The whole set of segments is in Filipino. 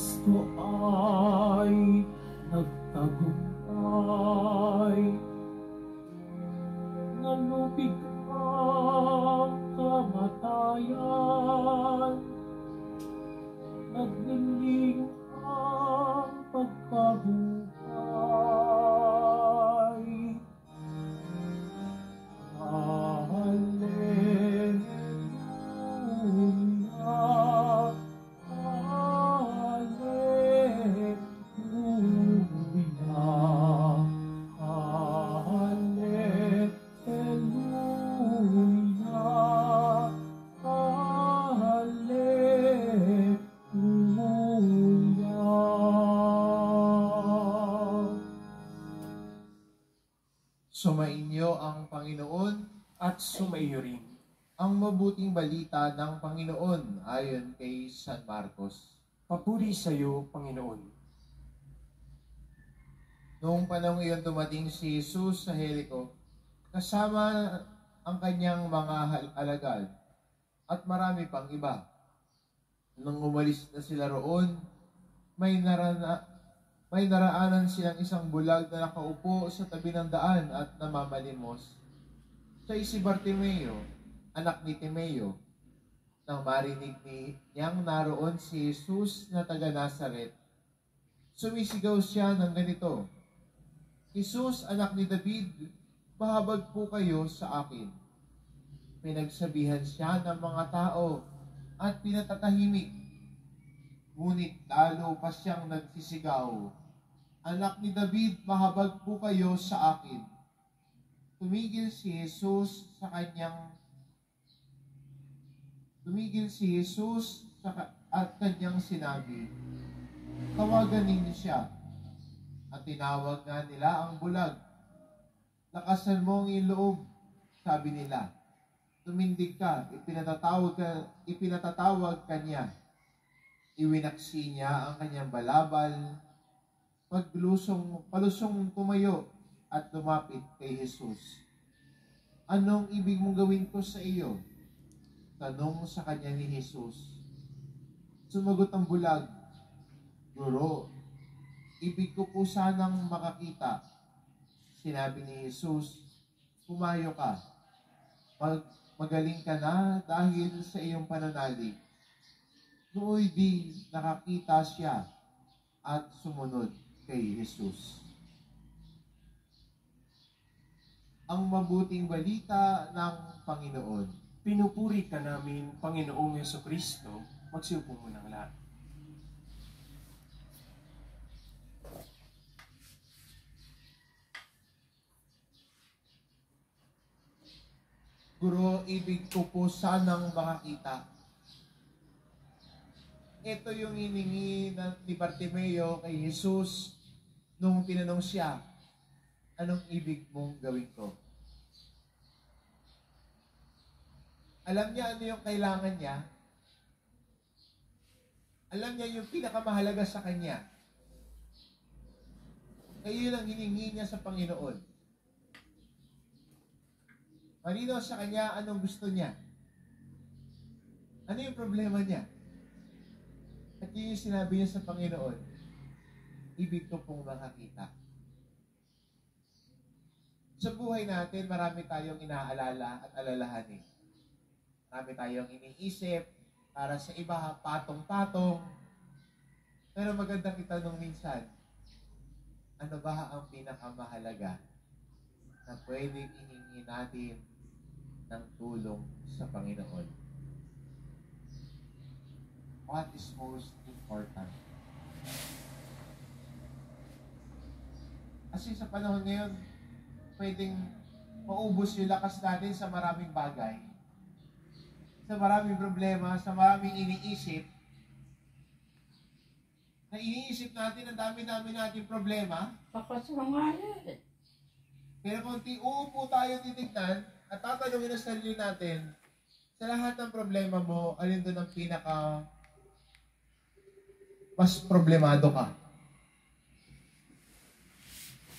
Kristo ay nagtagumpay, nalupig ang kamatayan, nagniling ang pagkabuhay. Hallelujah, hallelujah, hallelujah, hallelujah. Sumainyo ang Panginoon At sumaiyo rin. ang mabuting balita ng Panginoon ayon kay San Marcos. Papuri sa iyo, Panginoon. Noong panahon iyon dumating si Jesus sa Jericho, kasama ang kanyang mga alagad at marami pang iba. Nang umalis na sila roon, may naraanan silang isang bulag na nakaupo sa tabi ng daan at namamalimos. Siya si Bartimeo, anak ni Timeo. Nang marinig niyang naroon si Jesus na taga Nazaret, sumisigaw siya ng ganito, Jesus, anak ni David, mahabag po kayo sa akin. Pinagsabihan siya ng mga tao at pinatatahimik. Ngunit lalo pa siyang nagsisigaw, anak ni David, mahabag po kayo sa akin. Tumigil si Jesus at kanyang sinabi, tawagan ninyo siya. At tinawag nga nila ang bulag. Lakasan mo ang iyong loob, sabi nila. Tumindig ka, ipinatatawag kanya. Iwinaksi niya ang kanyang balabal. Palusong tumayo at lumapit kay Jesus. Anong ibig mong gawin ko sa iyo? Tanong sa kanya ni Jesus. Sumagot ang bulag, Guro, ibig ko po sanang makakita. Sinabi ni Jesus, pumayo ka. Magaling ka na dahil sa iyong pananalig. Nooy di nakakita siya at sumunod kay Jesus. Ang mabuting balita ng Panginoon. Pinupuri ka namin, Panginoong Jesucristo. Magsiupo mo ng lahat. Guro, ibig ko po sanang makakita. Ito yung hiningi ni Bartimeo kay Jesus nung tinanong siya, anong ibig mong gawin ko? Alam niya ano yung kailangan niya. Alam niya yung pinakamahalaga sa kanya. Kaya yun ang hiningi niya sa Panginoon. Malinaw sa kanya anong gusto niya. Ano yung problema niya? At yun yung sinabi niya sa Panginoon, ibig ko pong makakita. Sa buhay natin, marami tayong inaalala at alalahanin. Marami tayong iniisip, para sa iba, patong-patong. Pero magandang itanong minsan, ano ba ang pinakamahalaga na pwedeng ihingi natin ng tulong sa Panginoon? What is most important? Kasi sa panahon ngayon, pwedeng maubos yung lakas natin sa maraming bagay. Sa maraming problema, sa maraming iniisip. Na iniisip natin, ang dami-dami natin problema. Pakasangayan. Pero kung uupo tayo titignan at tatanungin ang sarili natin, sa lahat ng problema mo, alin doon ang pinaka mas problemado ka?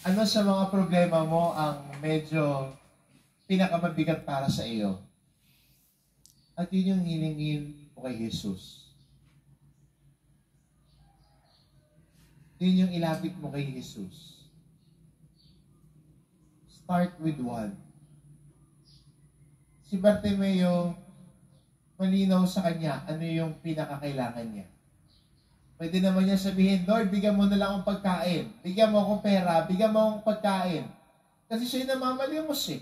Ano sa mga problema mo ang medyo pinakamabigat para sa iyo? At yun yung hilingin ko kay Jesus. yun yung ilapit mo kay Jesus. Start with one. Si Bartimeo, malinaw sa kanya ano yung pinakakailangan niya. Pwede naman niya sabihin, Lord, bigyan mo na lang akong pagkain. Bigyan mo akong pera, bigyan mo akong pagkain. Kasi siya yung namamalimos eh.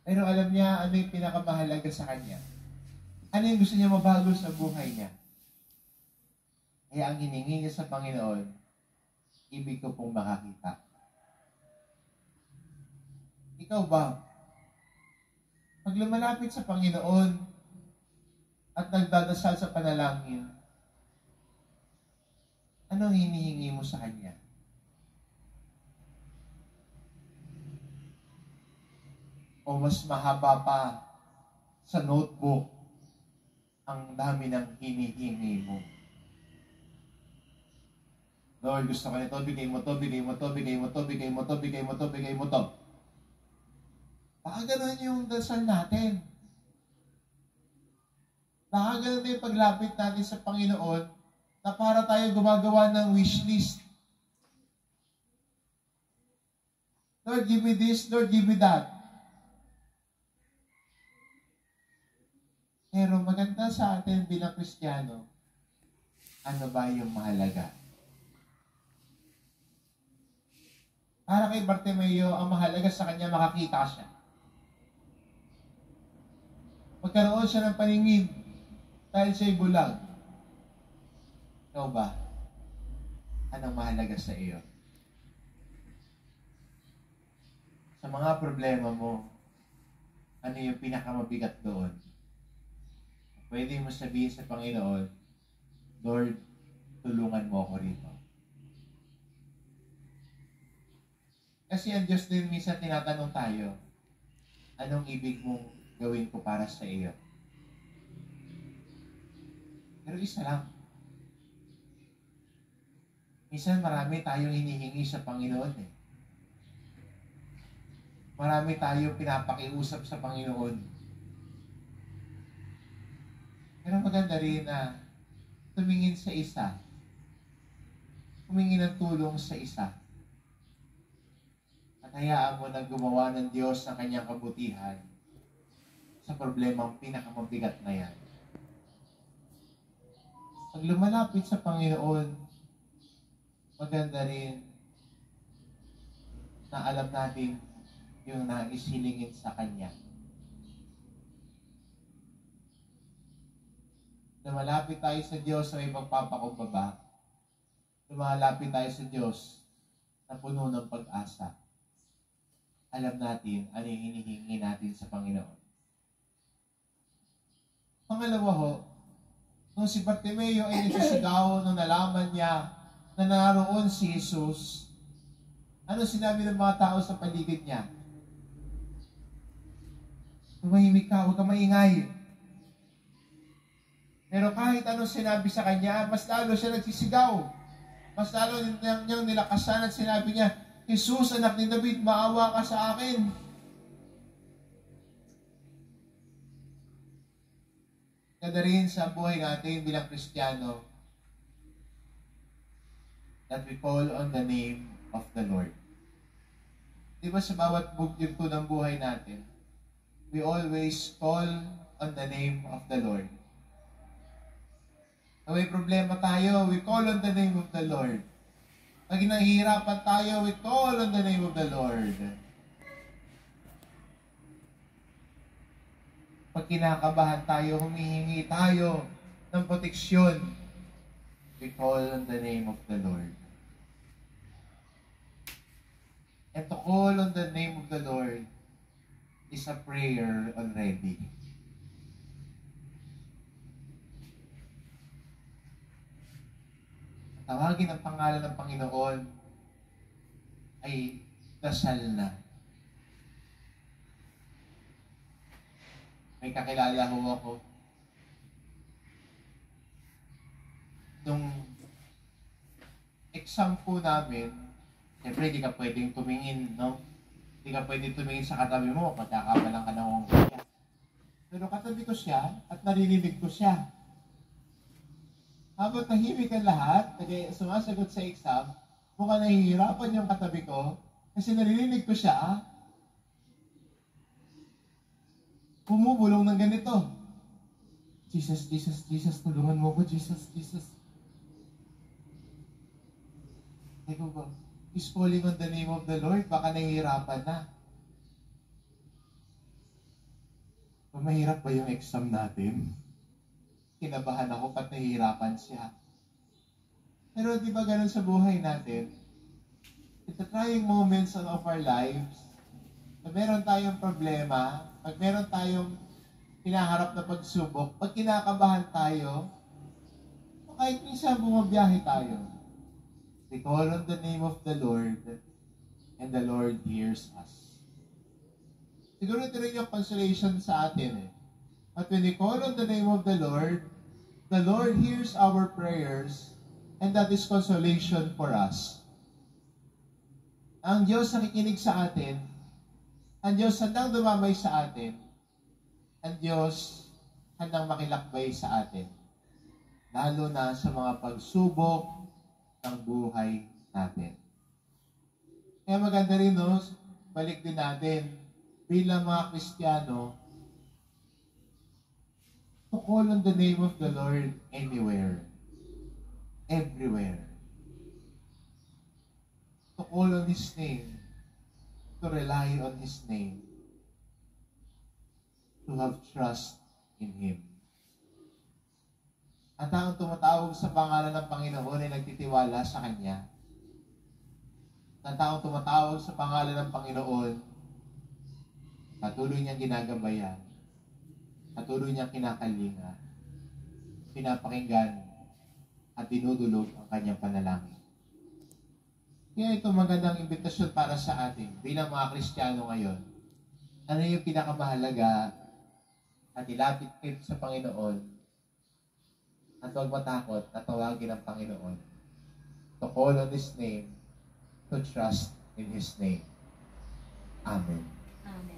Pero alam niya ano yung pinakamahalaga sa kanya. Ano yung gusto niya mabago sa buhay niya. Kaya ang hiningi niya sa Panginoon, ibig ko pong makakita. Ikaw ba? Pag lumalapit sa Panginoon at nagdadasal sa panalangin, anong hinihingi mo sa Kanya? O mas mahaba pa sa notebook ang dami ng hinihingi mo? Lord, gusto ko nito, bigay mo to, bigay mo to, bigay mo to, bigay mo to, bigay mo to, bigay mo to. Baka ganun yung dasal natin. Baka ganun yung paglapit natin sa Panginoon na para tayo gumagawa ng wish list. Lord, give me this. Lord, give me that. Pero maganda sa atin bilang Kristiyano, ano ba yung mahalaga? Para kay Bartimeo, ang mahalaga sa kanya, makakita siya. Magkaroon siya ng paningin dahil siya'y bulag. Ikaw ba? Anong mahalaga sa iyo? Sa mga problema mo, ano yung pinakamabigat doon? Pwede mo sabihin sa Panginoon, Lord, tulungan mo ako rito. Kasi ang Diyos din minsan tinatanong tayo, anong ibig mong gawin ko para sa iyo? Pero isa lang. Minsan marami tayong hinihingi sa Panginoon eh. Marami tayong pinapakiusap sa Panginoon. Pero maganda rin na tumingin sa isa. Humingi ng tulong sa isa. At hayaan mo na gumawa ng Diyos ng kanyang kabutihan sa problemang pinakamabigat na yan. Pag lumalapit sa Panginoon, maganda rin na alam natin yung nais hilingin sa Kanya. Lumalapit tayo sa Diyos na may pagpapakumbaba. Lumalapit tayo sa Diyos na puno ng pag-asa. Alam natin ano yung hinihingi natin sa Panginoon. Pangalawa ho, nung si Bartimeo ay nagsisigaw nung nalaman niya na naroon si Jesus, ano sinabi ng mga tao sa paligid niya? Tumahimik ka, huwag ka maingay. Pero kahit anong sinabi sa kanya, mas lalo siya nagsisigaw. Mas lalo niyang nilakasan at sinabi niya, Jesus, anak ni David, maawa ka sa akin. Kada rin sa buhay natin bilang Kristiyano, that we call on the name of the Lord. Di ba sa bawat yugto ng buhay natin, we always call on the name of the Lord. Pag may problema tayo, we call on the name of the Lord. Pag nahihirapan tayo, we call on the name of the Lord. Pag kinakabahan tayo, humihingi tayo ng proteksyon, we call on the name of the Lord. And to call on the name of the Lord is a prayer already. Tawagin ang pangalan ng Panginoon ay dasal na. May kakilala ho ako. Nung exam po namin, siyempre, di ka pwedeng tumingin, no? Di ka pwedeng tumingin sa katabi mo, pagkakabalang ka ng siya. Pero katabi ko siya at naririnig ko siya. Habang tahimik ang lahat, sumasagot sa exam, mukhang nahihirapan yung katabi ko, kasi naririnig ko siya, bumubulong ng ganito. Jesus, Jesus, Jesus, tulungan mo ko, Jesus, Jesus. Eko ko, he's calling on the name of the Lord, baka nahihirapan na. Kung mahirap ba yung exam natin? Kinabahan ako pat nahihirapan siya. Pero di ba ganun sa buhay natin? It's the trying moments of our lives na meron tayong problema, pag meron tayong hinaharap na pagsubok, pag kinakabahan tayo, o kahit minsan bumabiyahe tayo, we call on the name of the Lord and the Lord hears us. Siguro ito rin yung consolation sa atin eh. But when we call on the name of the Lord hears our prayers, and that is consolation for us. Ang Diyos nakikinig sa atin, ang Diyos handang dumamay sa atin, ang Diyos handang makilakbay sa atin, lalo na sa mga pagsubok ng buhay natin. Kaya maganda rin, no? Balik din natin, bilang mga Kristiyano, to call on the name of the Lord anywhere, everywhere. To call on His name, to rely on His name, to have trust in Him. Ang taong tumatawag sa pangalan ng Panginoon ay nagtitiwala sa Kanya. Ang taong tumatawag sa pangalan ng Panginoon, patuloy niyang ginagabayan, patuloy niyang kinakalinga, pinapakinggan, at dinudulog ang kanyang panalangin. Kaya ito magandang imbitasyon para sa atin bilang mga Kristiyano ngayon. Ano yung pinakamahalaga at ilapit kayo sa Panginoon at huwag matakot na tawagin ang Panginoon. To call on His name, to trust in His name. Amen.